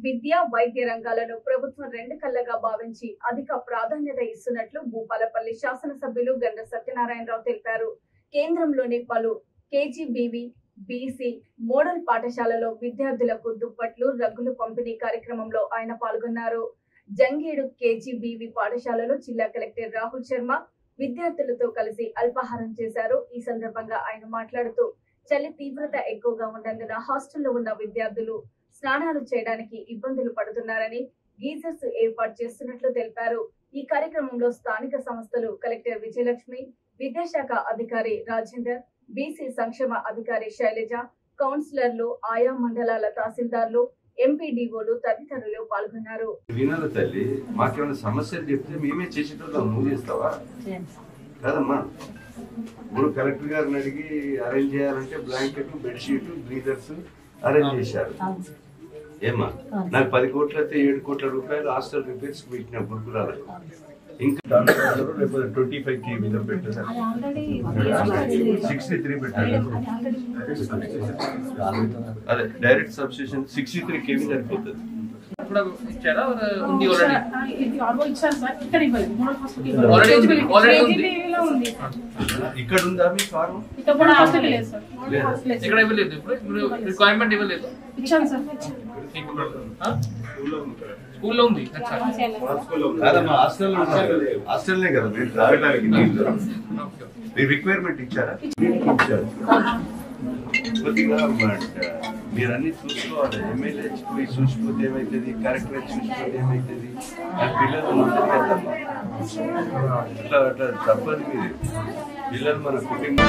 విద్య వైద్య రంగాలను ప్రభుత్వం రెండు కళ్ళగా భావించి అధిక ప్రాధాన్యత ఇస్తున్నట్లు భూపాలపల్లి శాసనసభ్యులు గండ్ర సత్యనారాయణరావు తెలిపారు. కేంద్రంలోని పలు కేజీబీవీ బీసీ మోడల్ పాఠశాలలో విద్యార్థులకు దుప్పట్లు రగ్గులు పంపిణీ కార్యక్రమంలో ఆయన పాల్గొన్నారు. జంగేడు కేజీబీవీ పాఠశాలలో జిల్లా కలెక్టర్ రాహుల్ శర్మ విద్యార్థులతో కలిసి అల్పాహారం చేశారు. ఈ సందర్భంగా ఆయన మాట్లాడుతూ చలి తీవ్రత ఎక్కువగా ఉన్నందున హాస్టల్లో ఉన్న విద్యార్థులు స్నానాలు చేయడానికి ఇబ్బందులు పడుతున్నారని గీజర్స్ ఏర్పాటు చేస్తున్నట్లు తెలిపారు. ఈ కార్యక్రమంలో స్థానిక సంస్థలు కలెక్టర్ విజయలక్ష్మి, విద్యాశాఖ అధికారి రాజేందర్, బీసీ సంక్షేమ అధికారి శైలజ, కౌన్సిలర్లు, ఆయా మండలాల తహసీల్దార్లు, ఎంపీడీఓలు తదితరులు పాల్గొన్నారు. తల్లి మాకేమైనా సమస్యలు చెప్తే మేమే చేసేటోళ్ళం, నువ్వు చేస్తావా కదమ్మా? ఇప్పుడు కలెక్టర్ గారిని అడిగి అరేంజ్ చేయాలంటే బ్లాంకెట్, బెడ్షీట్, గ్రీజర్స్ అరేంజ్ చేశారు. ఏమా నాకు 10 కోట్లు అయితే 7 కోట్ల రూపాయలు హాస్టల్ రిపేర్స్ పెట్టిన గురుకులాలకు. ఇంకా లేకపోతే 25 మీద పెట్టారు, 63 పెట్టారు. అదే డైరెక్ట్ సబ్స్టేషన్ 63 KV సరిపోతుంది. ఇక్కడ ఉందా మీ ఫార్మ్? ఇక్కడ ఇవ్వలేదు, ఇప్పుడు రిక్వైర్మెంట్ ఇవ్వలేదు. స్కూల్లో ఉంది. హాస్టల్నే కదా మీరు తాగడానికి రిక్వైర్మెంట్ ఇచ్చారా? కొద్దిగా మీరు అన్ని చూసుకోవాలి. ఎమ్మెల్యే పోయి చూసిపోతే ఏమవుతుంది, కలెక్టరేట్ చూసిపోతే ఏమవుతుంది, ఆ పిల్లలు ఉంటుంది కదమ్మా. అట్లా తప్పదు. మీరు పిల్లలు మన కుటుంబం